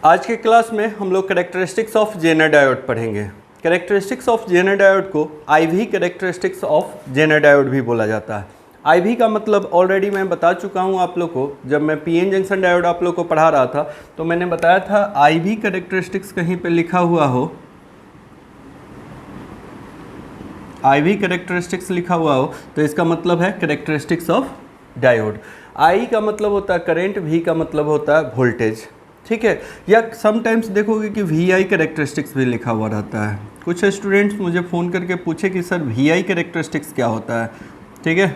आज के क्लास में हम लोग कैरेक्टरिस्टिक्स ऑफ जेनर डायोड पढ़ेंगे। कैरेक्टरिस्टिक्स ऑफ जेनर डायोड को IV characteristics of Zener diode भी बोला जाता है। IV का मतलब ऑलरेडी मैं बता चुका हूँ आप लोग को, जब मैं PN जंक्शन डायोड आप लोग को पढ़ा रहा था तो मैंने बताया था IV कैरेक्टरिस्टिक्स कहीं पे लिखा हुआ हो, IV कैरेक्टरिस्टिक्स लिखा हुआ हो तो इसका मतलब है कैरेक्टरिस्टिक्स ऑफ डायोड। I का मतलब होता है करेंट, V का मतलब होता है वोल्टेज, ठीक है। या समटाइम्स देखोगे कि VI कैरेक्टरिस्टिक्स भी लिखा हुआ रहता है। कुछ स्टूडेंट्स मुझे फ़ोन करके पूछे कि सर VI कैरेक्टरिस्टिक्स क्या होता है, ठीक है।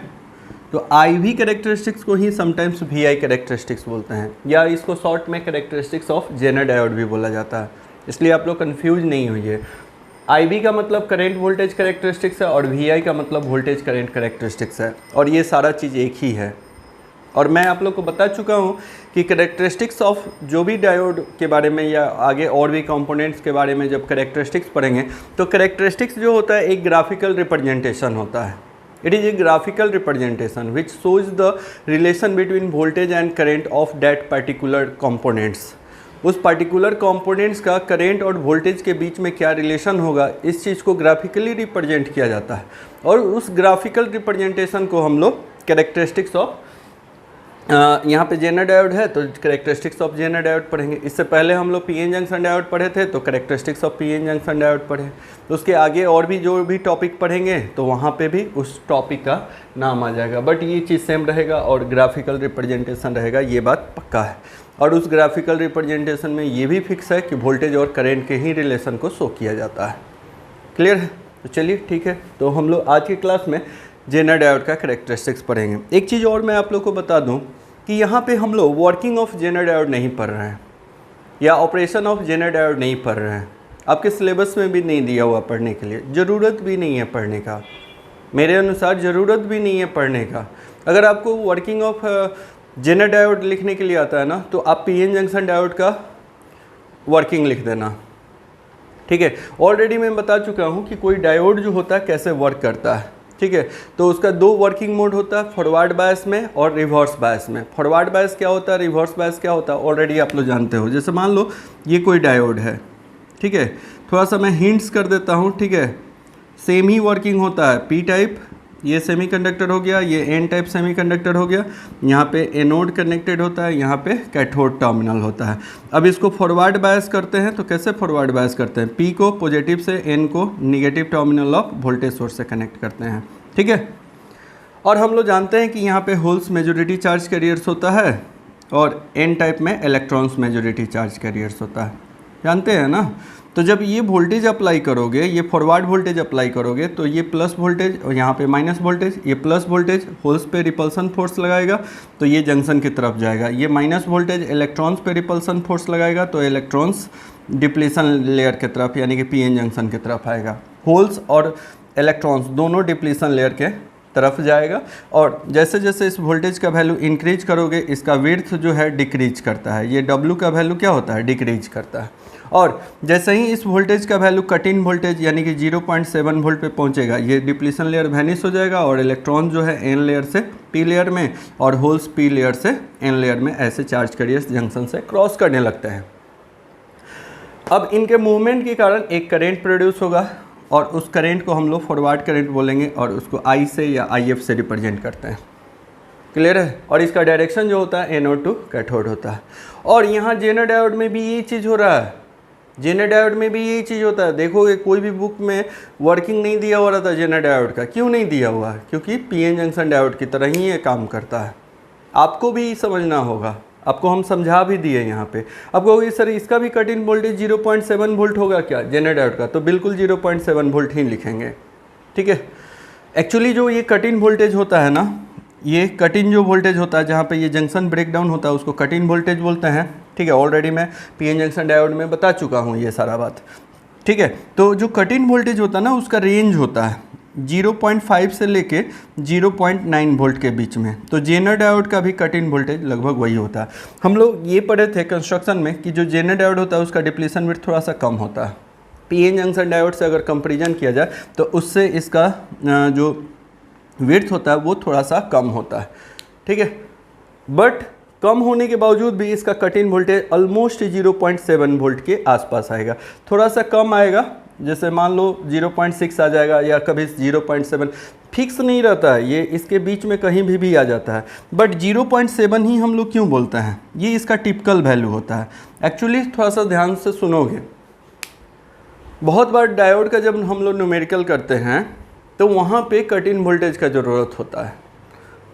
तो IV कैरेक्टरिस्टिक्स को ही समटाइम्स VI कैरेक्टरिस्टिक्स बोलते हैं, या इसको शॉर्ट में कैरेक्टरिस्टिक्स ऑफ जेनर डायोड भी बोला जाता है, इसलिए आप लोग कन्फ्यूज नहीं होइए। IV का मतलब करेंट वोल्टेज कैरेक्टरिस्टिक्स है और VI का मतलब वोल्टेज करेंट कैरेक्टरिस्टिक्स है, और ये सारा चीज़ एक ही है। और मैं आप लोग को बता चुका हूँ कि कैरेक्टरिस्टिक्स ऑफ जो भी डायोड के बारे में या आगे और भी कंपोनेंट्स के बारे में जब कैरेक्टरिस्टिक्स पढ़ेंगे तो कैरेक्टरिस्टिक्स जो होता है एक ग्राफिकल रिप्रेजेंटेशन होता है। It is a graphical representation which shows the relation between voltage and current of that particular components. उस पर्टिकुलर कंपोनेंट्स का करेंट और वोल्टेज के बीच में क्या रिलेशन होगा, इस चीज़ को ग्राफिकली रिप्रेजेंट किया जाता है, और उस ग्राफिकल रिप्रेजेंटेशन को हम लोग कैरेक्टरिस्टिक्स ऑफ यहाँ पे जेनर डायोड है तो कैरेक्टरिस्टिक्स ऑफ जेनर डायोड पढ़ेंगे। इससे पहले हम लोग PN जंक्शन डायोड पढ़े थे तो characteristics of PN junction diode पढ़े। तो उसके आगे और भी जो भी टॉपिक पढ़ेंगे तो वहाँ पे भी उस टॉपिक का नाम आ जाएगा, बट ये चीज़ सेम रहेगा और ग्राफिकल रिप्रेजेंटेशन रहेगा, ये बात पक्का है। और उस ग्राफिकल रिप्रेजेंटेशन में ये भी फिक्स है कि वोल्टेज और करेंट के ही रिलेशन को शो किया जाता है। क्लियर है? तो चलिए ठीक है, तो हम लोग आज की क्लास में जेनर डायोड का कैरेक्टरिस्टिक्स पढ़ेंगे। एक चीज़ और मैं आप लोग को बता दूं कि यहाँ पे हम लोग वर्किंग ऑफ जेनर डायोड नहीं पढ़ रहे हैं या ऑपरेशन ऑफ जेनर डायोड नहीं पढ़ रहे हैं। आपके सिलेबस में भी नहीं दिया हुआ पढ़ने के लिए, ज़रूरत भी नहीं है पढ़ने का, मेरे अनुसार ज़रूरत भी नहीं है पढ़ने का। अगर आपको वर्किंग ऑफ जेनर डायोड लिखने के लिए आता है ना तो आप PN जंक्शन डायोड का वर्किंग लिख देना, ठीक है। ऑलरेडी मैं बता चुका हूँ कि कोई डायोड जो होता है कैसे वर्क करता है, ठीक है। तो उसका दो वर्किंग मोड होता है, फॉरवर्ड बायस में और रिवर्स बायस में। फॉरवर्ड बायस क्या होता है, रिवर्स बायस क्या होता है, ऑलरेडी आप लोग जानते हो। जैसे मान लो ये कोई डायोड है, ठीक है, थोड़ा सा मैं हिंट्स कर देता हूँ, ठीक है। सेम ही वर्किंग होता है, P टाइप ये सेमीकंडक्टर हो गया, ये N टाइप सेमीकंडक्टर हो गया, यहाँ पे एनोड कनेक्टेड होता है, यहाँ पे कैथोड टर्मिनल होता है। अब इसको फॉरवर्ड बायस करते हैं तो कैसे फॉरवर्ड बायस करते हैं, P को पॉजिटिव से N को negative terminal of voltage source से कनेक्ट करते हैं, ठीक है। और हम लोग जानते हैं कि यहाँ पे होल्स मेजॉरिटी चार्ज कैरियर्स होता है और N टाइप में इलेक्ट्रॉन्स मेजॉरिटी चार्ज कैरियर्स होता है, जानते हैं ना। तो जब ये वोल्टेज अप्लाई करोगे, ये फॉरवर्ड वोल्टेज अप्लाई करोगे तो ये प्लस वोल्टेज और यहाँ पे माइनस वोल्टेज, ये प्लस वोल्टेज होल्स पे रिपल्सन फोर्स लगाएगा तो ये जंक्शन की तरफ जाएगा। ये माइनस वोल्टेज इलेक्ट्रॉन्स पे रिपल्सन फोर्स लगाएगा तो इलेक्ट्रॉन्स डिप्लीशन लेयर की तरफ यानी कि PN जंक्शन की तरफ आएगा। होल्स और इलेक्ट्रॉन्स दोनों डिप्लीशन लेयर के तरफ जाएगा, और जैसे जैसे इस वोल्टेज का वैल्यू इंक्रीज करोगे इसका विड्थ जो है डिक्रीज करता है। ये W का वैल्यू क्या होता है, डिक्रीज करता है। और जैसे ही इस वोल्टेज का वैल्यू कट इन वोल्टेज यानी कि 0.7 वोल्ट पे पहुंचेगा, ये डिप्लीशन लेयर वैनिश हो जाएगा और इलेक्ट्रॉन जो है N लेयर से P लेयर में और होल्स P लेयर से N लेयर में ऐसे चार्ज कैरियर्स जंक्शन से क्रॉस करने लगते हैं। अब इनके मूवमेंट के कारण एक करंट प्रोड्यूस होगा और उस करंट को हम लोग फॉरवर्ड करंट बोलेंगे और उसको I से या IF से रिप्रेजेंट करते हैं। क्लियर है? और इसका डायरेक्शन जो होता है एनोड टू कैथोड होता है। और यहाँ जेनर डायोड में भी यही चीज़ हो रहा है, जेनर डायोड में भी यही चीज़ होता है। देखोगे कोई भी बुक में वर्किंग नहीं दिया हुआ रहता जेनर डायोड का। क्यों नहीं दिया हुआ है? क्योंकि PN जंक्शन डायोड की तरह ही ये काम करता है। आपको भी समझना होगा, आपको हम समझा भी दिए यहाँ पे। अब कहोगे सर इसका भी कट इन वोल्टेज 0.7 वोल्ट होगा क्या जेनर डायोड का, तो बिल्कुल 0.7 वोल्ट ही लिखेंगे, ठीक है। एक्चुअली जो ये कट इन वोल्टेज होता है ना, ये कट इन जो वोल्टेज होता है जहाँ पे ये जंक्शन ब्रेकडाउन होता है उसको कट इन वोल्टेज बोलते हैं, ठीक है। ऑलरेडी मैं PN जंक्शन डायोड में बता चुका हूँ ये सारा बात, ठीक है। तो जो कट इन वोल्टेज होता है ना उसका रेंज होता है 0.5 से लेके 0.9 वोल्ट के बीच में। तो जेनर डायोड का भी कट इन वोल्टेज लगभग वही होता है। हम लोग ये पढ़े थे कंस्ट्रक्शन में कि जो जेनर डायोड होता है उसका डिप्लीशन विड्थ थोड़ा सा कम होता है। PN जंक्शन डायोड से अगर कंपेरिजन किया जाए तो उससे इसका जो विड्थ होता है वो थोड़ा सा कम होता है, ठीक है। बट कम होने के बावजूद भी इसका cut in voltage almost 0.7 volt के आसपास आएगा। थोड़ा सा कम आएगा, जैसे मान लो 0.6 आ जाएगा या कभी 0.7, फिक्स नहीं रहता है, ये इसके बीच में कहीं भी आ जाता है। बट 0.7 ही हम लोग क्यों बोलते हैं, ये इसका टिपिकल वैल्यू होता है। एक्चुअली थोड़ा सा ध्यान से सुनोगे, बहुत बार डायोड का जब हम लोग न्यूमेरिकल करते हैं तो वहाँ पे कट इन वोल्टेज का ज़रूरत होता है।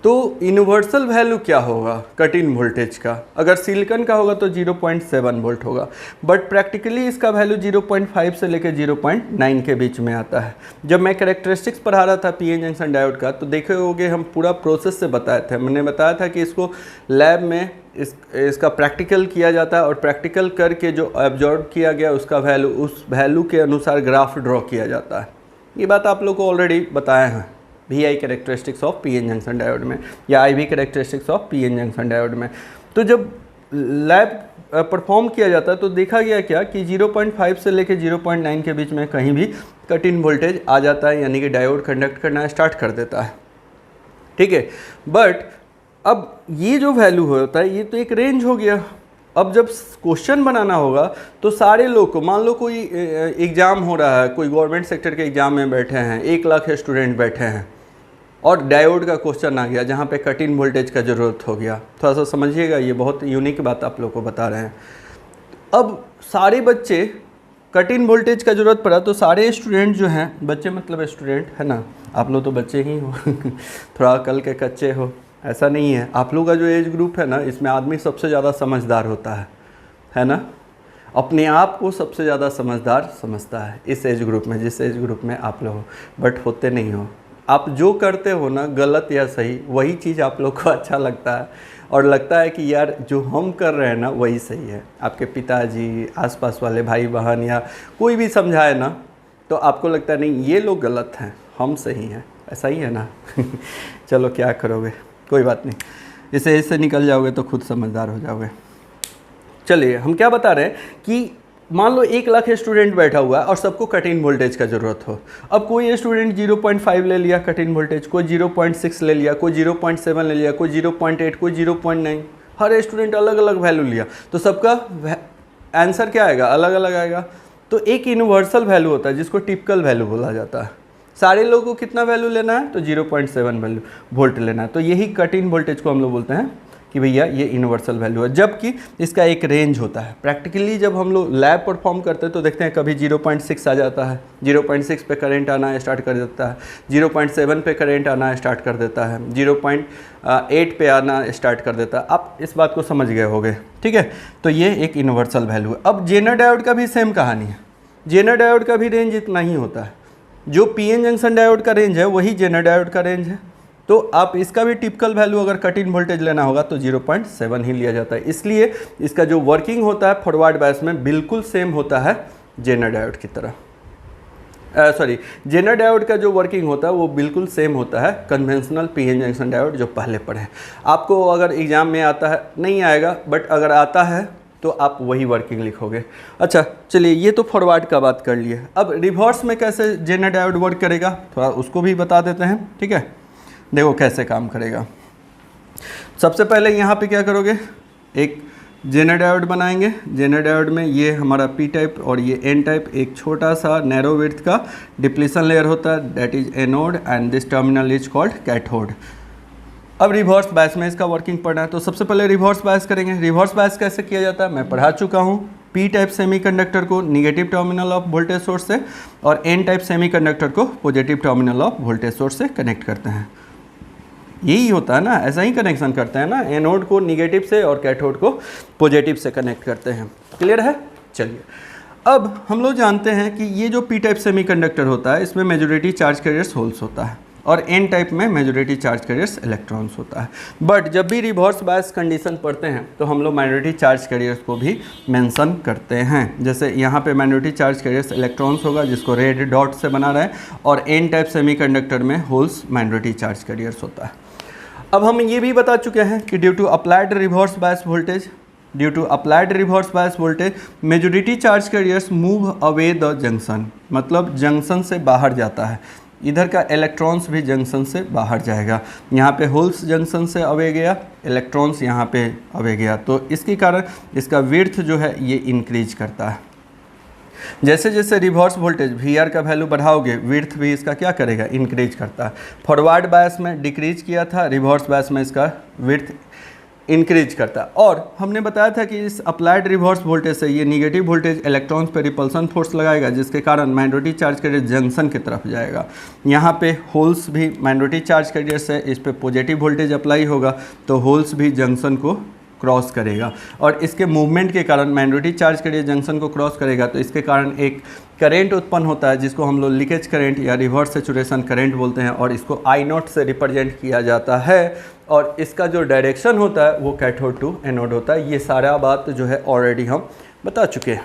तो यूनिवर्सल वैल्यू क्या होगा कट इन वोल्टेज का, अगर सिलिकॉन का होगा तो 0.7 वोल्ट होगा, बट प्रैक्टिकली इसका वैल्यू 0.5 से लेकर 0.9 के बीच में आता है। जब मैं कैरेक्टरिस्टिक्स पढ़ा रहा था पीएन जंक्शन डायोड का, तो देखे होगे हम पूरा प्रोसेस से बताए थे। मैंने बताया था कि इसको लैब में इसका प्रैक्टिकल किया जाता है और प्रैक्टिकल करके जो एब्जॉर्ब किया गया उसका वैल्यू, उस वैल्यू के अनुसार ग्राफ ड्रॉ किया जाता है। ये बात आप लोग को ऑलरेडी बताया है VI characteristics of PN junction diode में या IV characteristics of PN junction diode में। तो जब लैब परफॉर्म किया जाता है तो देखा गया क्या कि 0.5 से लेकर 0.9 के बीच में कहीं भी कट इन वोल्टेज आ जाता है, यानी कि डायोड कंडक्ट करना स्टार्ट कर देता है। ठीक है, बट अब ये जो वैल्यू होता है ये तो एक रेंज हो गया। अब जब क्वेश्चन बनाना होगा तो सारे लोग को, मान लो कोई एग्ज़ाम हो रहा है, कोई गवर्नमेंट सेक्टर के एग्ज़ाम में बैठे हैं, 1 लाख स्टूडेंट बैठे हैं और डायोड का क्वेश्चन आ गया जहाँ पे कट इन वोल्टेज का ज़रूरत हो गया। थोड़ा सा समझिएगा, ये बहुत यूनिक बात आप लोग को बता रहे हैं। अब सारे बच्चे कट इन वोल्टेज का ज़रूरत पड़ा तो सारे स्टूडेंट जो हैं, बच्चे मतलब स्टूडेंट है ना, आप लोग तो बच्चे ही हो थोड़ा अकल के कच्चे हो, ऐसा नहीं है। आप लोग का जो एज ग्रुप है ना, इसमें आदमी सबसे ज़्यादा समझदार होता है ना, अपने आप को सबसे ज़्यादा समझदार समझता है इस एज ग्रुप में, जिस एज ग्रुप में आप लोग हो, बट होते नहीं हो। आप जो करते हो ना, गलत या सही, वही चीज़ आप लोग को अच्छा लगता है और लगता है कि यार जो हम कर रहे हैं ना वही सही है। आपके पिताजी, आसपास वाले भाई बहन या कोई भी समझाए ना तो आपको लगता है नहीं ये लोग गलत हैं, हम सही हैं, ऐसा ही है ना चलो क्या करोगे, कोई बात नहीं, इसे इससे निकल जाओगे तो खुद समझदार हो जाओगे। चलिए हम क्या बता रहे हैं कि मान लो 1 लाख स्टूडेंट बैठा हुआ है और सबको कट इन वोल्टेज का ज़रूरत हो। अब कोई स्टूडेंट 0.5 ले लिया कट इन वोल्टेज, कोई 0.6 ले लिया, कोई 0.7 ले लिया, कोई 0.8, कोई 0.9, हर स्टूडेंट अलग अलग वैल्यू लिया, तो सबका आंसर क्या आएगा, अलग अलग आएगा। तो एक यूनिवर्सल वैल्यू होता है जिसको टिपिकल वैल्यू बोला जाता है। सारे लोगों को कितना वैल्यू लेना है, तो 0.7 वैल्यू वोल्ट लेना है। तो यही कट इन वोल्टेज को हम लोग बोलते हैं कि भैया ये यूनिवर्सल वैल्यू है, जबकि इसका एक रेंज होता है। प्रैक्टिकली जब हम लोग लैब परफॉर्म करते हैं तो देखते हैं कभी 0.6 आ जाता है, 0.6 पे करंट आना स्टार्ट कर देता है, 0.7 पे करंट आना स्टार्ट कर देता है, 0.8 पे आना स्टार्ट कर देता है। आप इस बात को समझ गए होंगे, ठीक है। तो ये एक यूनिवर्सल वैल्यू है। अब जेनर डायोड का भी सेम कहानी है। जेनर डायोड का भी रेंज इतना ही होता है, जो पीएन जंक्शन डायोड का रेंज है वही जेनर डायोड का रेंज है। तो आप इसका भी टिपिकल वैल्यू अगर कट इन वोल्टेज लेना होगा तो 0.7 ही लिया जाता है। इसलिए इसका जो वर्किंग होता है फॉरवर्ड बायस में बिल्कुल सेम होता है जेनर डायोड की तरह। जेनर डायोड का जो वर्किंग होता है वो बिल्कुल सेम होता है कन्वेंशनल पीएन जंक्शन डायोड जो पहले पढ़े। आपको अगर एग्जाम में आता है, नहीं आएगा, बट अगर आता है तो आप वही वर्किंग लिखोगे। अच्छा चलिए, ये तो फॉरवर्ड का बात कर लिए। अब रिवर्स में कैसे जेनर डायोड वर्क करेगा थोड़ा उसको भी बता देते हैं, ठीक है। देखो कैसे काम करेगा। सबसे पहले यहाँ पे क्या करोगे, एक जेनर डायोड बनाएंगे। जेनर डायोड में ये हमारा पी टाइप और ये एन टाइप, एक छोटा सा नैरो विड्थ का डिप्लीशन लेयर होता है, that is anode and this terminal is called cathode. अब रिवर्स बायस में इसका वर्किंग पढ़ना है, तो सबसे पहले रिवर्स बायस करेंगे। रिवर्स बायस कैसे किया जाता है मैं पढ़ा चुका हूँ। पी टाइप सेमीकंडक्टर को negative terminal of voltage source से और एन टाइप सेमीकंडक्टर को positive terminal of voltage source से कनेक्ट करते हैं। यही होता है ना, ऐसा ही कनेक्शन करते हैं ना, एनोड को निगेटिव से और कैथोड को पॉजिटिव से कनेक्ट करते हैं। क्लियर है। चलिए अब हम लोग जानते हैं कि ये जो पी टाइप सेमीकंडक्टर होता है इसमें मेजॉरिटी चार्ज कैरियर्स होल्स होता है और एन टाइप में मेजॉरिटी चार्ज कैरियर्स इलेक्ट्रॉन्स होता है। बट जब भी रिवर्स बायस कंडीशन पढ़ते हैं तो हम लोग माइनॉरिटी चार्ज कैरियर्स को भी मेंशन करते हैं। जैसे यहाँ पे माइनॉरिटी चार्ज कैरियर्स इलेक्ट्रॉन्स होगा जिसको रेड डॉट से बना रहे हैं, और एन टाइप सेमीकंडक्टर में होल्स माइनॉरिटी चार्ज कैरियर्स होता है। अब हम ये भी बता चुके हैं कि due to applied reverse bias voltage majority charge carriers move away the junction, मतलब जंक्शन से बाहर जाता है। इधर का इलेक्ट्रॉन्स भी जंक्शन से बाहर जाएगा। यहाँ पे होल्स जंक्शन से अवे गया, इलेक्ट्रॉन्स यहाँ पे अवे गया, तो इसके कारण इसका विड्थ जो है ये इंक्रीज करता है। जैसे जैसे रिवर्स वोल्टेज VR का वैल्यू बढ़ाओगे, विड्थ भी इसका क्या करेगा, इंक्रीज करता है। फॉरवर्ड बायस में डिक्रीज किया था, रिवर्स बायस में इसका विड्थ इंक्रीज करता है। और हमने बताया था कि इस अप्लाइड रिवर्स वोल्टेज से ये निगेटिव वोल्टेज इलेक्ट्रॉन्स पे रिपल्सन फोर्स लगाएगा, जिसके कारण माइनॉरिटी चार्ज कैरियर जंक्शन की तरफ जाएगा। यहाँ पे होल्स भी माइनॉरिटी चार्ज कैरियर से इस पे पॉजिटिव वोल्टेज अप्लाई होगा, तो होल्स भी जंक्शन को क्रॉस करेगा, और इसके मूवमेंट के कारण माइनॉरिटी चार्ज कैरियर जंक्शन को क्रॉस करेगा, तो इसके कारण एक करंट उत्पन्न होता है, जिसको हम लोग लीकेज करंट या रिवर्स सैचुरेशन करंट बोलते हैं, और इसको I0 से रिप्रेजेंट किया जाता है। और इसका जो डायरेक्शन होता है वो कैथोड टू एनोड होता है। ये सारा बात जो है ऑलरेडी हम बता चुके हैं।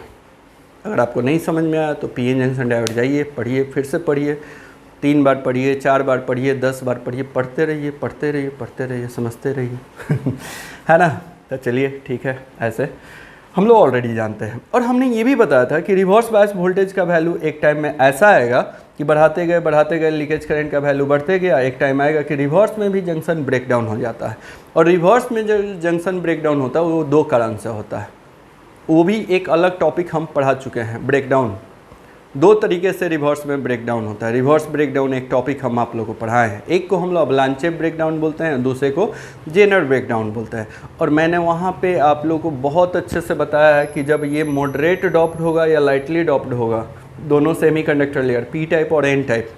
अगर आपको नहीं समझ में आया तो पीएन जंक्शन डायोड जाइए, पढ़िए, फिर से पढ़िए, 3 बार पढ़िए, 4 बार पढ़िए, 10 बार पढ़िए, पढ़ते रहिए, पढ़ते रहिए, पढ़ते रहिए, समझते रहिए है ना। तो चलिए ठीक है, ऐसे हम लोग ऑलरेडी जानते हैं। और हमने ये भी बताया था कि रिवर्स बायस वोल्टेज का वैल्यू एक टाइम में ऐसा आएगा कि बढ़ाते गए लीकेज करंट का वैल्यू बढ़ते गया, एक टाइम आएगा कि रिवर्स में भी जंक्शन ब्रेक डाउन हो जाता है। और रिवर्स में जो जंक्शन ब्रेक डाउन होता है वो 2 कारण से होता है, वो भी एक अलग टॉपिक हम पढ़ा चुके हैं। ब्रेक डाउन 2 तरीके से रिवर्स में ब्रेक डाउन होता है। रिवर्स ब्रेक डाउन एक टॉपिक हम आप लोगों को पढ़ाए हैं, एक को हम लोग अवलांचे ब्रेक डाउन बोलते हैं, दूसरे को जेनर ब्रेक डाउन बोलते हैं। और मैंने वहाँ पे आप लोगों को बहुत अच्छे से बताया है कि जब ये मॉडरेट डॉप्ड होगा या लाइटली डॉप्ड होगा, दोनों सेमीकंडक्टर लेयर P टाइप और N टाइप,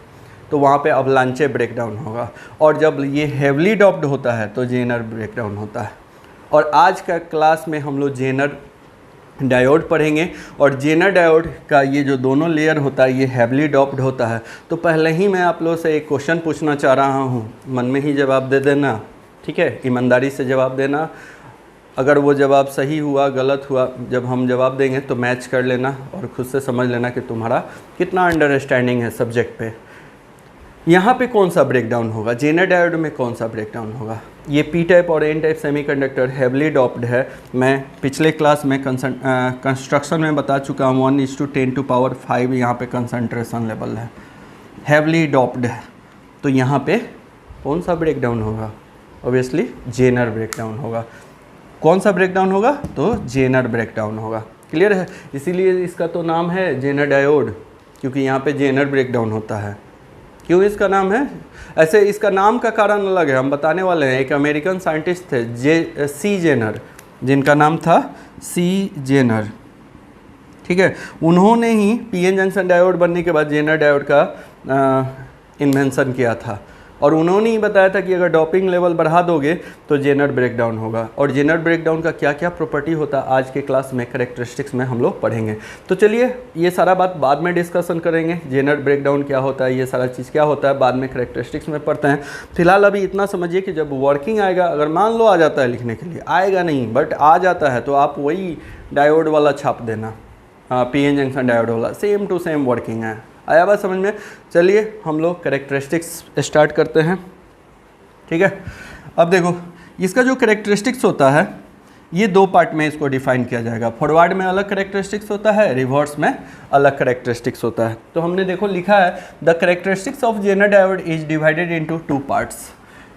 तो वहाँ पे अवलांचे ब्रेक डाउन होगा। और जब ये हेवली डॉप्ड होता है तो जेनर ब्रेक डाउन होता है। और आज का क्लास में हम लोग जेनर डायोड पढ़ेंगे, और जेनर डायोड का ये जो दोनों लेयर होता है ये हेवली डॉप्ड होता है। तो पहले ही मैं आप लोगों से एक क्वेश्चन पूछना चाह रहा हूँ, मन में ही जवाब दे देना, ठीक है, ईमानदारी से जवाब देना। अगर वो जवाब सही हुआ गलत हुआ, जब हम जवाब देंगे तो मैच कर लेना और खुद से समझ लेना कि तुम्हारा कितना अंडरस्टैंडिंग है सब्जेक्ट पे। यहाँ पे कौन सा ब्रेकडाउन होगा, जेनर डायोड में कौन सा ब्रेकडाउन होगा। ये P टाइप और N type semiconductor heavily doped है। मैं पिछले क्लास में कंस्ट्रक्शन में बता चुका हूँ 1:10⁵ यहाँ पे कंसंट्रेशन लेवल है, हेवली डॉप्ड है। तो यहाँ पे कौन सा ब्रेकडाउन होगा, ऑब्वियसली जेनर ब्रेकडाउन होगा। कौन सा ब्रेकडाउन होगा, तो जेनर ब्रेकडाउन होगा। क्लियर है, इसीलिए इसका तो नाम है जेनर डायोड, क्योंकि यहाँ पे जेनर ब्रेकडाउन होता है। क्यों इसका नाम है ऐसे, इसका नाम का कारण अलग है, हम बताने वाले हैं। एक अमेरिकन साइंटिस्ट थे सी जेनर, जिनका नाम था सी जेनर, ठीक है। उन्होंने ही पीएन जंक्शन डायोड बनने के बाद जेनर डायोड का इन्वेंशन किया था, और उन्होंने ही बताया था कि अगर डॉपिंग लेवल बढ़ा दोगे तो जेनर ब्रेकडाउन होगा। और जेनर ब्रेकडाउन का क्या क्या प्रॉपर्टी होता है आज के क्लास में कैरेक्टरिस्टिक्स में हम लोग पढ़ेंगे। तो चलिए ये सारा बात बाद में डिस्कशन करेंगे, जेनर ब्रेकडाउन क्या होता है, ये सारा चीज़ क्या होता है, बाद में कैरेक्टरिस्टिक्स में पढ़ते हैं। फिलहाल अभी इतना समझिए कि जब वर्किंग आएगा, अगर मान लो आ जाता है लिखने के लिए, आएगा नहीं बट आ जाता है, तो आप वही डायोड वाला छाप देना, पीएन जंक्शन डायोड वाला, सेम टू सेम वर्किंग है। आया बात समझ में। चलिए हम लोग कैरेक्टरिस्टिक्स स्टार्ट करते हैं, ठीक है। अब देखो इसका जो कैरेक्टरिस्टिक्स होता है ये 2 पार्ट में इसको डिफाइन किया जाएगा। फॉरवर्ड में अलग कैरेक्टरिस्टिक्स होता है, रिवर्स में अलग कैरेक्टरिस्टिक्स होता है। तो हमने देखो लिखा है the characteristics of Zener diode is divided into 2 parts.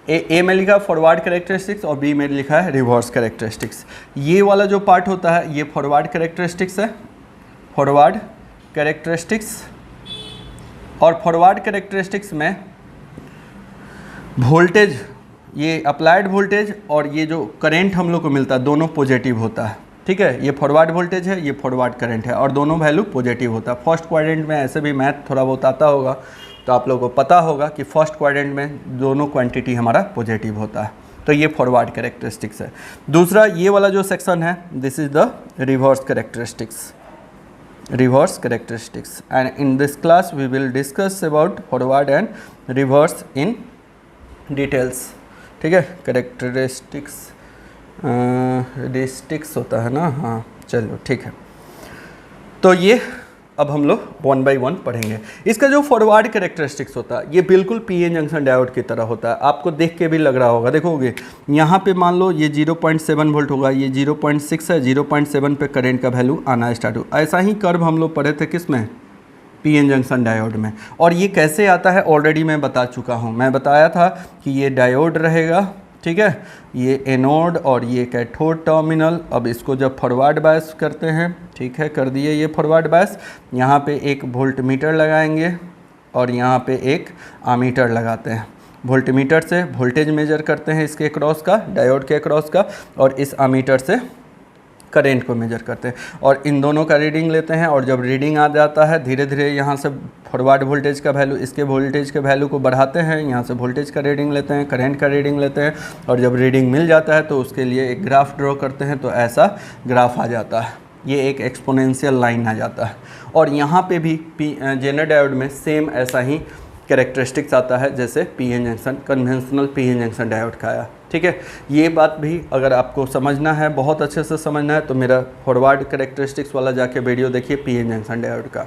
A में लिखा फॉरवर्ड कैरेक्टरिस्टिक्स और बी में लिखा है रिवर्स कैरेक्टरिस्टिक्स। ये वाला जो पार्ट होता है ये फॉरवर्ड कैरेक्टरिस्टिक्स है, फॉरवर्ड कैरेक्टरिस्टिक्स। और फॉरवर्ड कैरेक्टरिस्टिक्स में वोल्टेज, ये अप्लाइड वोल्टेज और ये जो करंट हम लोग को मिलता है दोनों पॉजिटिव होता है, ठीक है। ये फॉरवर्ड वोल्टेज है, ये फॉरवर्ड करंट है, और दोनों वैल्यू पॉजिटिव होता है। फर्स्ट क्वाड्रेंट में ऐसे भी मैथ थोड़ा बहुत आता होगा तो आप लोगों को पता होगा कि फर्स्ट क्वाड्रेंट में दोनों क्वांटिटी हमारा पॉजिटिव होता है। तो ये फॉरवर्ड कैरेक्टरिस्टिक्स है। दूसरा ये वाला जो सेक्शन है this is the reverse characteristics, reverse characteristics, and in this class we will discuss about forward and reverse in details, ठीक है। characteristics डिस्टिक्स होता है ना, हाँ चलो ठीक है। तो ये अब हम लोग 1 by 1 पढ़ेंगे। इसका जो फॉरवर्ड कैरेक्टरिस्टिक्स होता है ये बिल्कुल पीएन जंक्शन डायोड की तरह होता है। आपको देख के भी लग रहा होगा, देखोगे यहाँ पे मान लो ये 0.7 वोल्ट होगा, ये 0.6 है, 0.7 पे करंट का वैल्यू आना स्टार्ट हो। ऐसा ही कर्व हम लोग पढ़े थे किस में, पीएन जंक्शन डायोड में। और ये कैसे आता है ऑलरेडी मैं बता चुका हूँ, मैं बताया था कि ये डायोड रहेगा, ठीक है, ये एनोड और ये कैथोड टर्मिनल। अब इसको जब फॉरवर्ड बायस करते हैं, ठीक है, कर दिए ये फॉरवर्ड बायस, यहाँ पे एक वोल्टमीटर लगाएंगे और यहाँ पे एक आमीटर लगाते हैं। वोल्टमीटर से वोल्टेज मेजर करते हैं इसके क्रॉस का, डायोड के क्रॉस का, और इस आमीटर से करंट को मेजर करते हैं और इन दोनों का रीडिंग लेते हैं। और जब रीडिंग आ जाता है, धीरे धीरे यहाँ से फॉरवर्ड वोल्टेज का वैल्यू, इसके वोल्टेज के वैल्यू को बढ़ाते हैं, यहाँ से वोल्टेज का रीडिंग लेते हैं, करंट का रीडिंग लेते हैं, और जब रीडिंग मिल जाता है तो उसके लिए एक ग्राफ ड्रॉ करते हैं, तो ऐसा ग्राफ आ जाता है, ये एक एक्सपोनेंशियल लाइन आ जाता है। और यहाँ पे भी जेनर डायोड में सेम ऐसा ही कैरेक्टरिस्टिक्स आता है जैसे PN junction, conventional PN junction diode का आया, ठीक है। ये बात भी अगर आपको समझना है, बहुत अच्छे से समझना है, तो मेरा फॉरवर्ड कैरेक्टरिस्टिक्स वाला जाके वीडियो देखिए पीएन जंक्शन डायोड का,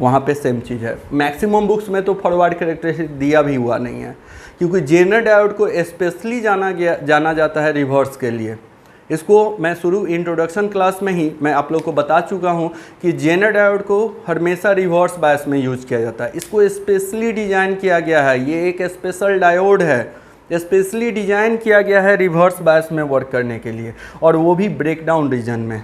वहाँ पे सेम चीज़ है। मैक्सिमम बुक्स में तो फॉरवर्ड कैरेक्टरिस्टिक्स दिया भी हुआ नहीं है, क्योंकि जेनर डायोड को स्पेशली जाना जाता है रिवर्स के लिए। इसको मैं शुरू इंट्रोडक्शन क्लास में ही मैं आप लोग को बता चुका हूँ कि जेनर डायोड को हमेशा रिवर्स बायस में यूज किया जाता है। इसको स्पेशली डिज़ाइन किया गया है, ये एक स्पेशल डायोड है, स्पेशली डिज़ाइन किया गया है रिवर्स बायस में वर्क करने के लिए, और वो भी ब्रेकडाउन रीजन में,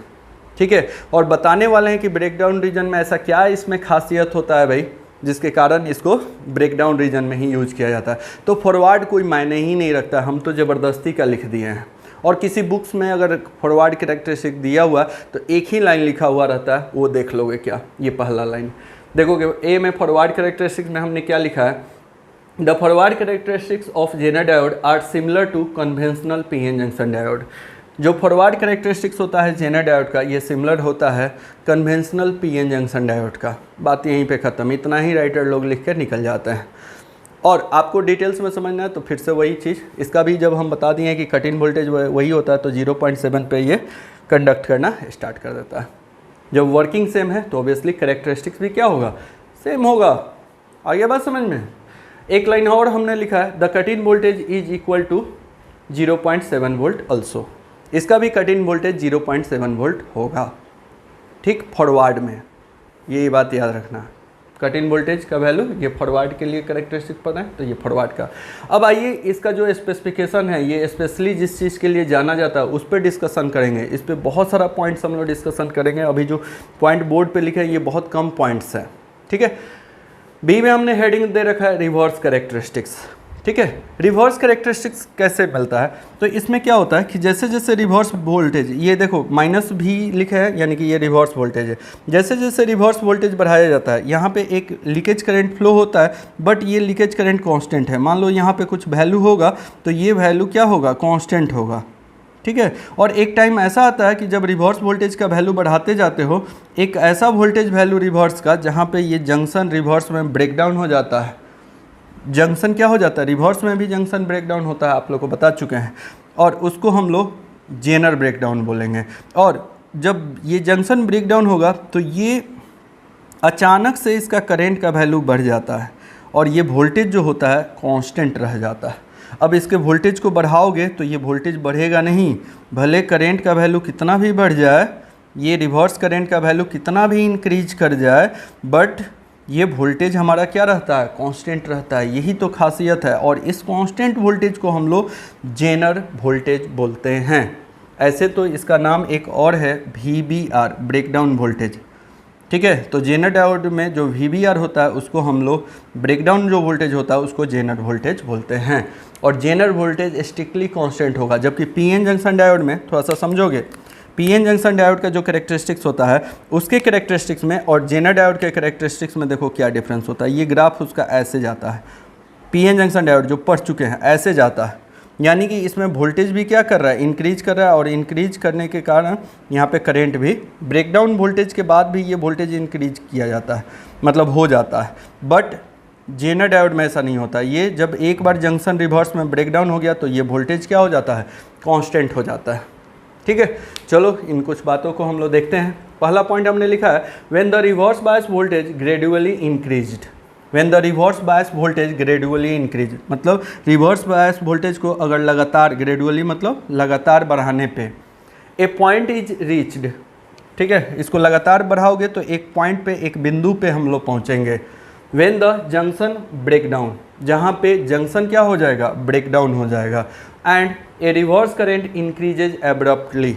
ठीक है। और बताने वाले हैं कि ब्रेकडाउन रीजन में ऐसा क्या इसमें खासियत होता है भाई, जिसके कारण इसको ब्रेकडाउन रीजन में ही यूज किया जाता है। तो फॉरवर्ड कोई मायने ही नहीं रखता, हम तो ज़बरदस्ती का लिख दिए हैं। और किसी बुक्स में अगर फॉरवर्ड कैरेक्टरिस्टिक दिया हुआ तो एक ही लाइन लिखा हुआ रहता है, वो देख लोगे क्या, ये पहला लाइन देखोगे, ए में फॉरवर्ड कैरेक्टरिस्टिक्स में हमने क्या लिखा है, the forward characteristics of Zener diode are similar to conventional PN junction diode. जो फॉरवर्ड कैरेक्टरिस्टिक्स होता है जेनर डायोड का, ये सिमिलर होता है कन्वेंशनल पीएन जंक्शन डायोड का। बात यहीं पे ख़त्म, इतना ही राइटर लोग लिख कर निकल जाते हैं। और आपको डिटेल्स में समझना है तो फिर से वही चीज़, इसका भी जब हम बता दिए कि कट इन वोल्टेज वही होता है, तो 0.7 पे ये कंडक्ट करना स्टार्ट कर देता है। जब वर्किंग सेम है तो ऑब्वियसली कैरेक्टरिस्टिक्स भी क्या होगा, सेम होगा। आगे बात समझ में। एक लाइन और हमने लिखा है, the cut in voltage is equal to 0.7 volt also. इसका भी कट इन वोल्टेज 0.7 वोल्ट होगा, ठीक, फॉरवर्ड में, ये बात याद रखना। कट इन वोल्टेज का वैल्यू, ये फॉरवर्ड के लिए कैरेक्टरिस्टिक पता है, तो ये फॉरवर्ड का। अब आइए इसका जो स्पेसिफिकेशन है, ये स्पेशली जिस चीज़ के लिए जाना जाता है उस पर डिस्कशन करेंगे। इस पर बहुत सारा पॉइंट्स हम लोग डिस्कशन करेंगे। अभी जो पॉइंट बोर्ड पे लिखे हैं ये बहुत कम पॉइंट्स हैं, ठीक है। बी में हमने हेडिंग दे रखा है रिवर्स कैरेक्टरिस्टिक्स, ठीक है। रिवर्स कैरेक्टरिस्टिक्स कैसे मिलता है, तो इसमें क्या होता है कि जैसे जैसे रिवर्स वोल्टेज, ये देखो माइनस भी लिखा है, यानी कि ये रिवर्स वोल्टेज है। जैसे जैसे रिवर्स वोल्टेज बढ़ाया जाता है, यहाँ पे एक लीकेज करंट फ्लो होता है, बट ये लीकेज करंट कांस्टेंट है। मान लो यहाँ पे कुछ वैल्यू होगा तो ये वैल्यू क्या होगा, कांस्टेंट होगा, ठीक है। और एक टाइम ऐसा आता है कि जब रिवर्स वोल्टेज का वैल्यू बढ़ाते जाते हो, एक ऐसा वोल्टेज वैल्यू रिवर्स का जहाँ पे ये जंक्शन रिवर्स में ब्रेकडाउन हो जाता है। जंक्शन क्या हो जाता है, रिवर्स में भी जंक्शन ब्रेकडाउन होता है, आप लोग को बता चुके हैं, और उसको हम लोग जेनर ब्रेकडाउन बोलेंगे। और जब ये जंक्शन ब्रेकडाउन होगा तो ये अचानक से इसका करंट का वैल्यू बढ़ जाता है और ये वोल्टेज जो होता है कांस्टेंट रह जाता है। अब इसके वोल्टेज को बढ़ाओगे तो ये वोल्टेज बढ़ेगा नहीं, भले करंट का वैल्यू कितना भी बढ़ जाए, ये रिवर्स करंट का वैल्यू कितना भी इंक्रीज कर जाए, बट ये वोल्टेज हमारा क्या रहता है, कांस्टेंट रहता है। यही तो खासियत है। और इस कांस्टेंट वोल्टेज को हम लोग जेनर वोल्टेज बोलते हैं। ऐसे तो इसका नाम एक और है VBR, ब्रेकडाउन वोल्टेज, ठीक है। तो जेनर डायोड में जो VBR होता है उसको हम लोग ब्रेकडाउन जो वोल्टेज होता है उसको जेनर वोल्टेज बोलते हैं। और जेनर वोल्टेज स्ट्रिक्टली कांस्टेंट होगा, जबकि पीएन जंक्शन डायोड में थोड़ा सा समझोगे, पीएन जंक्शन डायोड का जो कैरेक्टरिस्टिक्स होता है उसके कैरेक्टरिस्टिक्स में और जेनर डायोड के कैरेक्टरिस्टिक्स में देखो क्या डिफरेंस होता है। ये ग्राफ उसका ऐसे जाता है, पीएन जंक्शन डायोड जो पढ़ चुके हैं ऐसे जाता है, यानी कि इसमें वोल्टेज भी क्या कर रहा है, इंक्रीज कर रहा है, और इंक्रीज करने के कारण यहाँ पे करंट भी ब्रेकडाउन वोल्टेज के बाद भी ये वोल्टेज इंक्रीज किया जाता है, मतलब हो जाता है। बट जेनर डायोड में ऐसा नहीं होता। ये जब एक बार जंक्शन रिवर्स में ब्रेकडाउन हो गया तो ये वोल्टेज क्या हो जाता है, कांस्टेंट हो जाता है, ठीक है। चलो इन कुछ बातों को हम लोग देखते हैं। पहला पॉइंट हमने लिखा है, when the reverse bias voltage gradually increased. When the reverse bias voltage gradually increase, मतलब रिवर्स बायस वोल्टेज को अगर लगातार, ग्रेजुअली मतलब लगातार बढ़ाने पे, ए पॉइंट इज रीच्ड, ठीक है, इसको लगातार बढ़ाओगे तो एक पॉइंट पे, एक बिंदु पे हम लोग पहुँचेंगे। When the junction break down, जहाँ पे जंक्शन क्या हो जाएगा, ब्रेक डाउन हो जाएगा। And A reverse current increases abruptly,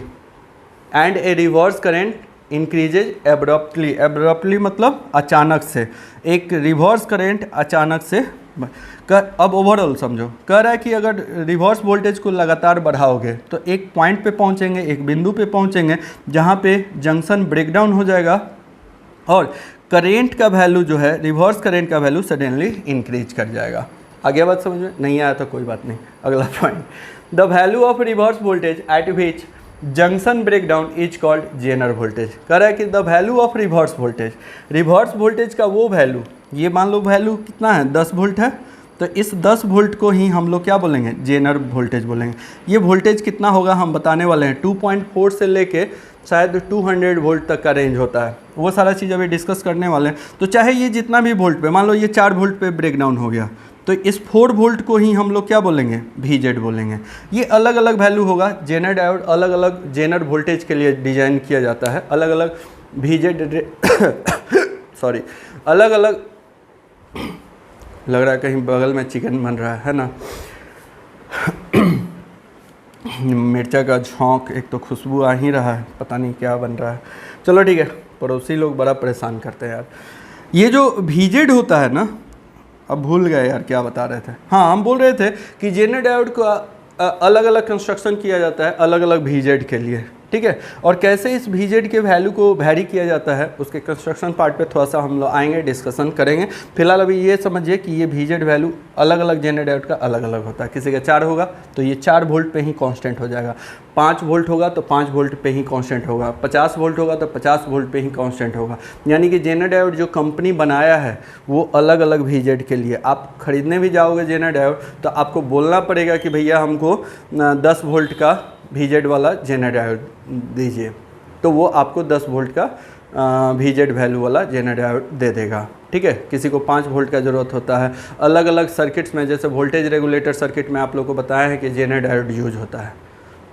and A reverse current increases abruptly, abruptly मतलब अचानक से, एक रिवर्स करेंट अचानक से अब ओवरऑल समझो, कह रहा है कि अगर रिवर्स वोल्टेज को लगातार बढ़ाओगे तो एक पॉइंट पे पहुंचेंगे, एक बिंदु पे पहुंचेंगे जहां पे जंक्शन ब्रेकडाउन हो जाएगा और करेंट का वैल्यू जो है, रिवर्स करेंट का वैल्यू सडनली इंक्रीज कर जाएगा। आगे बात समझ में नहीं आया तो कोई बात नहीं, अगला point, the value of reverse voltage at which junction breakdown is called Zener voltage. कह रहा है कि the value of reverse voltage, reverse voltage का वो वैल्यू, ये मान लो वैल्यू कितना है, 10 वोल्ट है, तो इस 10 वोल्ट को ही हम लोग क्या बोलेंगे, जेनर वोल्टेज बोलेंगे। ये वोल्टेज कितना होगा हम बताने वाले हैं, 2.4 से लेके शायद 200 वोल्ट तक का रेंज होता है, वो सारा चीज़ अभी डिस्कस करने वाले हैं। तो चाहे ये जितना भी वोल्ट पे, मान लो ये 4 वोल्ट पे ब्रेकडाउन हो गया, तो इस 4 वोल्ट को ही हम लोग क्या बोलेंगे, VZ बोलेंगे। ये अलग अलग वैल्यू होगा, जेनर डायोड अलग अलग जेनर वोल्टेज के लिए डिज़ाइन किया जाता है, अलग अलग VZ सॉरी, अलग अलग, लग रहा है कहीं बगल में चिकन बन रहा है ना मिर्चा का झोंक, एक तो खुशबू आ ही रहा है, पता नहीं क्या बन रहा है। चलो ठीक है, पड़ोसी लोग बड़ा परेशान करते हैं यार। ये जो VZ होता है ना, अब भूल गए यार क्या बता रहे थे, हाँ हम बोल रहे थे कि जेनर डायोड का अलग अलग कंस्ट्रक्शन किया जाता है अलग अलग VZ के लिए, ठीक है। और कैसे इस VZ के वैल्यू को वैरी किया जाता है उसके कंस्ट्रक्शन पार्ट पे थोड़ा सा हम लोग आएंगे, डिस्कशन करेंगे। फिलहाल अभी ये समझिए कि ये VZ वैल्यू अलग अलग जेनर डायोड का अलग अलग होता है। किसी का 4 होगा तो ये 4 वोल्ट पे ही कांस्टेंट हो जाएगा, 5 वोल्ट होगा तो 5 वोल्ट पे ही कांस्टेंट होगा, 50 वोल्ट होगा तो 50 वोल्ट पे ही कांस्टेंट होगा। यानी कि जेनर डायोड जो कंपनी बनाया है वो अलग अलग VZ के लिए। आप खरीदने भी जाओगे जेनर डायोड तो आपको बोलना पड़ेगा कि भैया हमको 10 वोल्ट का VZ वाला जेनर डायोड दीजिए, तो वो आपको 10 वोल्ट का VZ वैल्यू वाला जेनर डायोड दे देगा, ठीक है। किसी को 5 वोल्ट का ज़रूरत होता है। अलग अलग सर्किट्स में, जैसे वोल्टेज रेगुलेटर सर्किट में आप लोग को बताया है कि जेनर डायोड यूज होता है,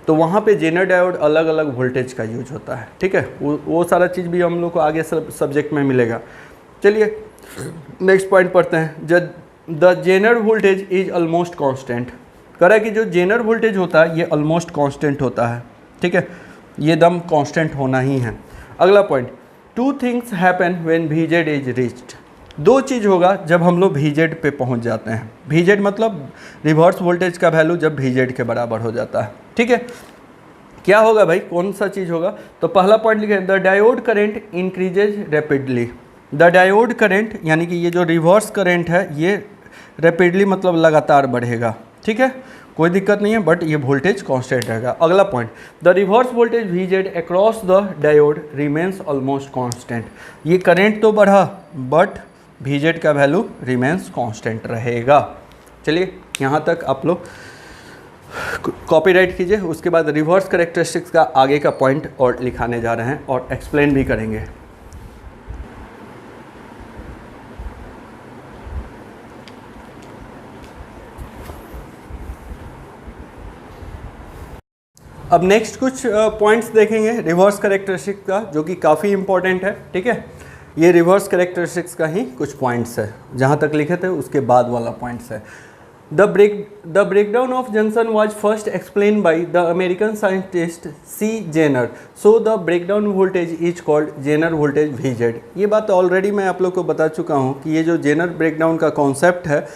तो वहाँ पे जेनर डायोड अलग अलग वोल्टेज का यूज होता है, ठीक है। वो सारा चीज़ भी हम लोग को आगे सब्जेक्ट में मिलेगा। चलिए नेक्स्ट पॉइंट पढ़ते हैं। The Zener voltage is almost constant. कह रहा है कि जो जेनर वोल्टेज होता है ये ऑलमोस्ट कांस्टेंट होता है, ठीक है, ये दम कांस्टेंट होना ही है। अगला point, 2 things happen when VZ is reached. 2 चीज़ होगा जब हम लोग VZ पे पहुंच जाते हैं। VZ मतलब रिवर्स वोल्टेज का वैल्यू जब VZ के बराबर हो जाता है, ठीक है। क्या होगा भाई, कौन सा चीज़ होगा, तो पहला पॉइंट लिखे, the diode current increases rapidly. The diode current यानी कि ये जो रिवर्स करेंट है ये रैपिडली मतलब लगातार बढ़ेगा, ठीक है, कोई दिक्कत नहीं है, बट ये वोल्टेज कांस्टेंट रहेगा। अगला point, the reverse voltage VZ across the diode remains almost constant. ये करंट तो बढ़ा बट VZ का वैल्यू रिमेन्स कांस्टेंट रहेगा। चलिए यहाँ तक आप लोग कॉपीराइट कीजिए, उसके बाद रिवर्स कैरेक्टरिस्टिक्स का आगे का पॉइंट और लिखाने जा रहे हैं और एक्सप्लेन भी करेंगे। अब नेक्स्ट कुछ पॉइंट्स देखेंगे रिवर्स कैरेक्टरिस्टिक्स का, जो कि काफ़ी इंपॉर्टेंट है, ठीक है। ये रिवर्स कैरेक्टरिस्टिक्स का ही कुछ पॉइंट्स है, जहाँ तक लिखे थे उसके बाद वाला पॉइंट्स है। The breakdown of junction was first explain by the American scientist C. Zener, so the breakdown voltage is called Zener voltage VZ। ये बात ऑलरेडी मैं आप लोग को बता चुका हूँ कि ये जो जेनर ब्रेकडाउन का कॉन्सेप्ट है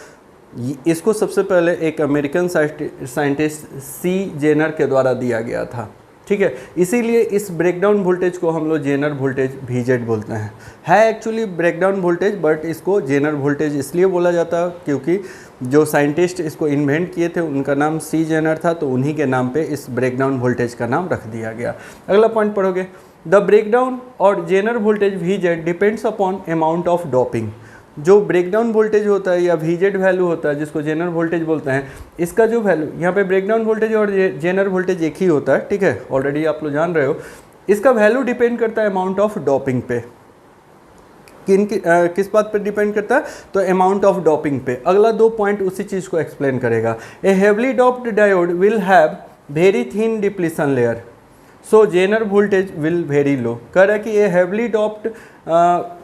इसको सबसे पहले एक अमेरिकन साइंटिस्ट C. जेनर के द्वारा दिया गया था, ठीक है। इसीलिए इस ब्रेकडाउन वोल्टेज को हम लोग जेनर वोल्टेज VZ बोलते हैं। है एक्चुअली ब्रेकडाउन वोल्टेज, बट इसको जेनर वोल्टेज इसलिए बोला जाता है क्योंकि जो साइंटिस्ट इसको इन्वेंट किए थे उनका नाम C. जेनर था, तो उन्हीं के नाम पे इस ब्रेकडाउन वोल्टेज का नाम रख दिया गया। अगला पॉइंट पढ़ोगे, द ब्रेकडाउन और Zener voltage VZ depends upon amount of doping. जो ब्रेकडाउन वोल्टेज होता है या VZ वैल्यू होता है जिसको जेनर वोल्टेज बोलते हैं, इसका जो वैल्यू यहाँ पे ब्रेकडाउन वोल्टेज और जेनर वोल्टेज एक ही होता है, ठीक है, ऑलरेडी आप लोग जान रहे हो। इसका वैल्यू डिपेंड करता है अमाउंट ऑफ डॉपिंग पे। किस बात पे डिपेंड करता है, तो अमाउंट ऑफ डॉपिंग पे। अगला 2 पॉइंट उसी चीज़ को एक्सप्लेन करेगा। A heavily doped diode will have very thin depletion layer. So Zener voltage will very low. कह रहा है कि ये heavily doped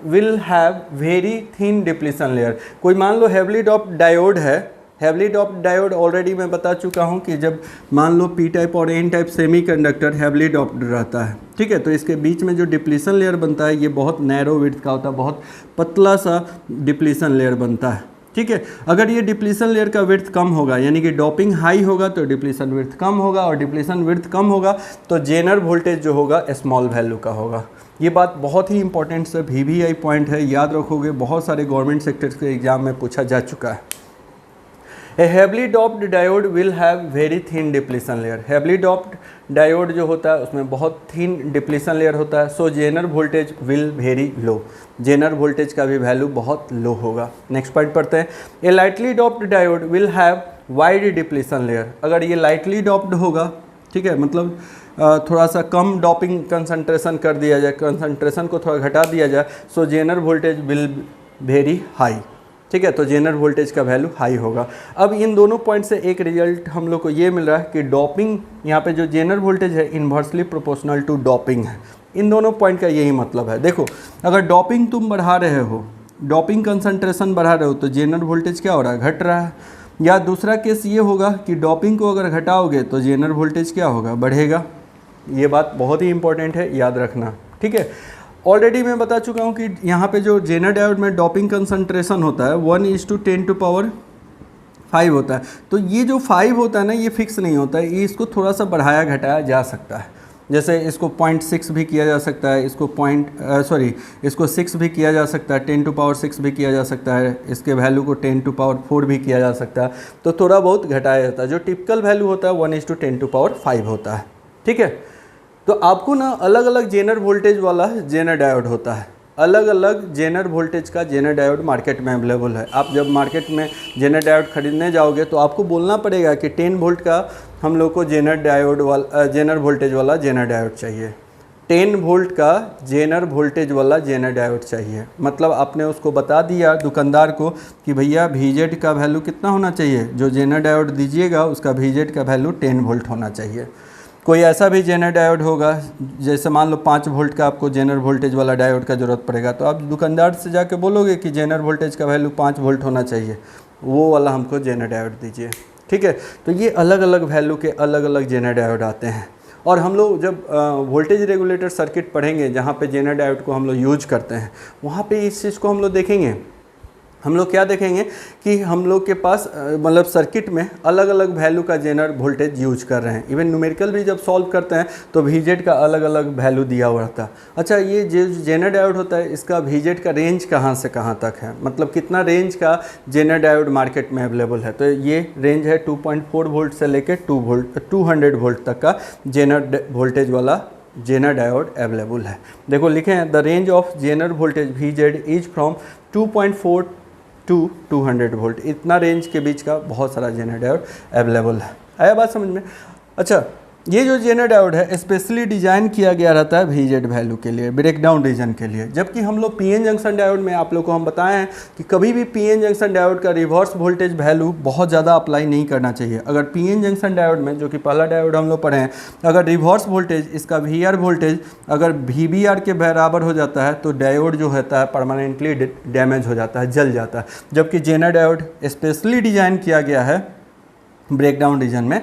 will have very thin depletion layer. कोई मान लो हेवली डॉप्ड डायोड है, हेवली डॉप्ड डायोड ऑलरेडी मैं बता चुका हूँ कि जब मान लो पी टाइप और N type semiconductor heavily doped रहता है, ठीक है, तो इसके बीच में जो डिप्लीशन लेयर बनता है ये बहुत नैरो विड्थ का होता है, बहुत पतला सा डिप्लीशन लेयर बनता है, ठीक है। अगर ये डिप्लीशन लेयर का विड्थ कम होगा, यानी कि डॉपिंग हाई होगा तो डिप्लीशन विड्थ कम होगा, और डिप्लीशन विड्थ कम होगा तो जेनर वोल्टेज जो होगा स्मॉल वैल्यू का होगा। ये बात बहुत ही इंपॉर्टेंट से VVI पॉइंट है, याद रखोगे, बहुत सारे गवर्नमेंट सेक्टर्स के एग्जाम में पूछा जा चुका है। A heavily doped diode will have very thin depletion layer. Heavily doped diode जो होता है उसमें बहुत थिन डिप्लीशन लेयर होता है। So Zener voltage will very low, Zener voltage का भी वैल्यू बहुत लो होगा। नेक्स्ट पॉइंट पढ़ते हैं। A lightly doped diode will have wide depletion layer. अगर ये लाइटली डॉप्ड होगा, ठीक है, मतलब थोड़ा सा कम डॉपिंग कंसंट्रेशन कर दिया जाए, कंसंट्रेशन को थोड़ा घटा दिया जाए, so Zener voltage will very high, ठीक है, तो जेनर वोल्टेज का वैल्यू हाई होगा। अब इन दोनों पॉइंट से एक रिजल्ट हम लोग को ये मिल रहा है कि डॉपिंग, यहाँ पे जो जेनर वोल्टेज है इन्वर्सली प्रोपोर्शनल टू डॉपिंग है। इन दोनों पॉइंट का यही मतलब है। देखो, अगर डॉपिंग तुम बढ़ा रहे हो, डॉपिंग कंसंट्रेशन बढ़ा रहे हो, तो जेनर वोल्टेज क्या हो रहा है, घट रहा है। या दूसरा केस ये होगा कि डॉपिंग को अगर घटाओगे तो जेनर वोल्टेज क्या होगा, बढ़ेगा। ये बात बहुत ही इंपॉर्टेंट है, याद रखना, ठीक है। ऑलरेडी मैं बता चुका हूँ कि यहाँ पे जो जेनर डायोड में डॉपिंग कंसंट्रेशन होता है 1:10⁵ होता है। तो ये जो 5 होता है ना, ये फिक्स नहीं होता है, ये इसको थोड़ा सा बढ़ाया घटाया जा सकता है। जैसे इसको 0.6 भी किया जा सकता है, इसको इसको 6 भी किया जा सकता है, 10⁶ भी किया जा सकता है, इसके वैल्यू को 10⁴ भी किया जा सकता है। तो थोड़ा बहुत घटाया जाता है। जो टिपिकल वैल्यू होता है 1:10⁵ होता है, ठीक है। तो आपको ना अलग अलग जेनर वोल्टेज वाला जेनर डायोड होता है, अलग अलग जेनर वोल्टेज का जेनर डायोड मार्केट में अवेलेबल है। आप जब मार्केट में जेनर डायोड खरीदने जाओगे तो आपको बोलना पड़ेगा कि 10 वोल्ट का हम लोग को जेनर डायोड वाला जेनर वोल्टेज वाला जेनर डायोड चाहिए, 10 वोल्ट का जेनर वोल्टेज वाला जेनर डायोड चाहिए। मतलब आपने उसको बता दिया दुकानदार को कि भैया VZ का वैल्यू कितना होना चाहिए, जो जेनर डायोड दीजिएगा उसका VZ का वैल्यू 10 वोल्ट होना चाहिए। कोई ऐसा भी जेनर डायोड होगा, जैसे मान लो 5 वोल्ट का आपको जेनर वोल्टेज वाला डायोड का ज़रूरत पड़ेगा, तो आप दुकानदार से जाके बोलोगे कि जेनर वोल्टेज का वैल्यू 5 वोल्ट होना चाहिए, वो वाला हमको जेनर डायोड दीजिए, ठीक है। तो ये अलग अलग वैल्यू के अलग अलग जेनर डायोड आते हैं। और हम लोग जब वोल्टेज रेगुलेटर सर्किट पढ़ेंगे, जहाँ पे जेनर डायोड को हम लोग यूज करते हैं, वहाँ पे इस चीज़ को हम लोग देखेंगे। हम लोग क्या देखेंगे कि हम लोग के पास मतलब सर्किट में अलग अलग वैल्यू का जेनर वोल्टेज यूज कर रहे हैं। इवन न्यूमेरिकल भी जब सॉल्व करते हैं तो VZ का अलग अलग वैल्यू दिया हुआ रहता है। अच्छा, ये जो जेनर डायोड होता है इसका VZ का रेंज कहाँ से कहाँ तक है, मतलब कितना रेंज का जेनर डायोड मार्केट में अवेलेबल है, तो ये रेंज है 2.4 वोल्ट से लेकर 200 वोल्ट तक का जेनर वोल्टेज वाला जेनर डायोड अवेलेबल है। देखो लिखे हैं, the range of Zener voltage VZ is from 2.4 to 200 volt. इतना रेंज के बीच का बहुत सारा जेनर डायोड अवेलेबल है। आया बात समझ में? अच्छा, ये जो जेनर डायोड है स्पेशली डिज़ाइन किया गया रहता है VZ वैल्यू के लिए, ब्रेकडाउन रीजन के लिए। जबकि हम लोग PN जंक्शन डायोड में आप लोग को हम बताए हैं कि कभी भी PN जंक्शन डायोड का रिवर्स वोल्टेज वैल्यू बहुत ज़्यादा अप्लाई नहीं करना चाहिए। अगर PN जंक्शन डायोड में, जो कि पहला डायोड हम लोग पढ़े हैं, अगर रिवर्स वोल्टेज इसका VR वोल्टेज अगर VBR के बराबर हो जाता है तो डायोड जो होता है परमानेंटली डैमेज हो जाता है, जल जाता है। जबकि जेनर डायोड स्पेशली डिज़ाइन किया गया है ब्रेकडाउन रीजन में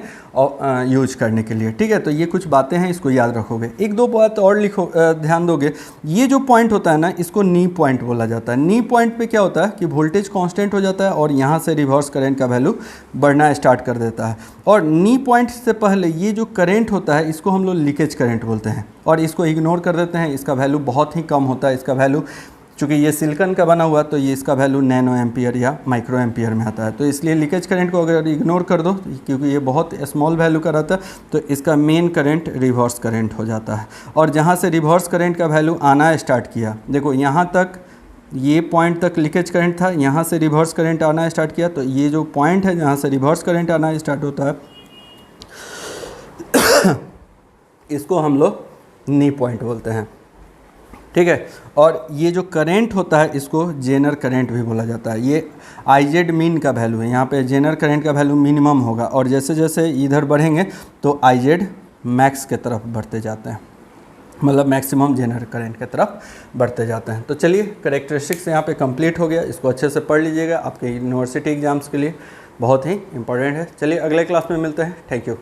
यूज करने के लिए, ठीक है। तो ये कुछ बातें हैं, इसको याद रखोगे। एक दो बात और लिखो, ध्यान दोगे। ये जो पॉइंट होता है ना, इसको नी पॉइंट बोला जाता है। नी पॉइंट पे क्या होता है कि वोल्टेज कांस्टेंट हो जाता है और यहाँ से रिवर्स करंट का वैल्यू बढ़ना स्टार्ट कर देता है। और नी पॉइंट से पहले ये जो करंट होता है इसको हम लोग लीकेज करंट बोलते हैं, और इसको इग्नोर कर देते हैं। इसका वैल्यू बहुत ही कम होता है। इसका वैल्यू, चूँकि ये सिलिकॉन का बना हुआ तो ये इसका वैल्यू नैनो एम्पियर या माइक्रो एम्पियर में आता है। तो इसलिए लीकेज करंट को अगर इग्नोर कर दो, क्योंकि ये बहुत स्मॉल वैल्यू का रहता है, तो इसका मेन करंट रिवर्स करंट हो जाता है। और जहाँ से रिवर्स करंट का वैल्यू आना स्टार्ट किया, देखो यहाँ तक ये पॉइंट तक लीकेज करंट था, यहाँ से रिवर्स करंट आना स्टार्ट किया, तो ये जो पॉइंट है जहाँ से रिवर्स करंट आना स्टार्ट होता है इसको हम लोग नी पॉइंट बोलते हैं, ठीक है। और ये जो करंट होता है इसको जेनर करंट भी बोला जाता है। ये IZ मीन का वैल्यू है, यहाँ पे जेनर करंट का वैल्यू मिनिमम होगा, और जैसे जैसे इधर बढ़ेंगे तो IZ मैक्स के तरफ बढ़ते जाते हैं, मतलब मैक्सिमम जेनरेट करंट की तरफ बढ़ते जाते हैं। तो चलिए करेक्टरिस्टिक्स यहाँ पे कंप्लीट हो गया, इसको अच्छे से पढ़ लीजिएगा, आपके यूनिवर्सिटी एग्जाम्स के लिए बहुत ही इंपॉर्टेंट है। चलिए अगले क्लास में मिलते हैं, थैंक यू।